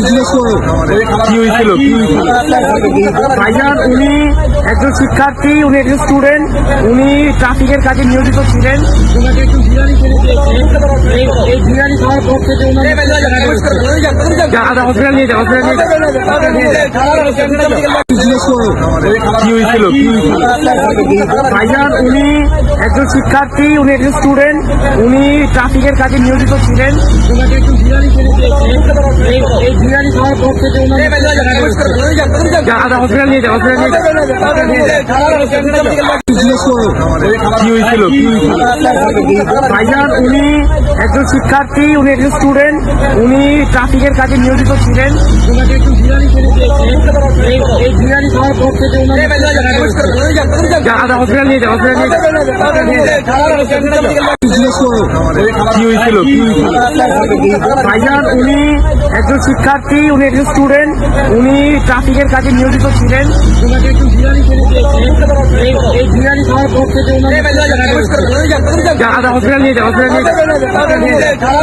কি হয়েছিল ভাইজান? উনি একজন শিক্ষার্থী, উনি একজন স্টুডেন্ট, উনি ট্রাফিকের কাজে নিয়োজিত ছিলেন। ওনাকে একটু জিরানি করে দিয়েছে। এই জিরানি খাওয়ার পর থেকে হসপিটাল নিয়ে যাও, কি হয়েছিল ভাইজান? উনি একজন শিক্ষার্থী, উনি একজন স্টুডেন্ট, উনি ট্রাফিকের কাজে নিয়োজিত ছিলেন। ওনাকে একটু জিরানি করে দিয়েছে। এই জিরানি খাওয়ার পর থেকে হসপিটাল নিয়ে যাও, কি হয়েছিল ভাইজান? উনি একজন শিক্ষার্থী, উনি একজন স্টুডেন্ট, উনি ট্রাফিকের কাজে নিয়োজিত ছিলেন। ওনাকে একটু জিরানি করে দিয়েছে। এই জিরানি খাওয়ার পর থেকে হসপিটাল নিয়ে যাও, কি হয়েছিল ভাইজান? উনি একজন শিক্ষার্থী, উনি একজন স্টুডেন্ট, উনি ট্রাফিকের কাজে নিয়োজিত ছিলেন। ওনাকে একটু জিরানি করে দিয়েছে। এই জিরানি খাওয়ার পর থেকে হসপিটাল নিয়ে যাও,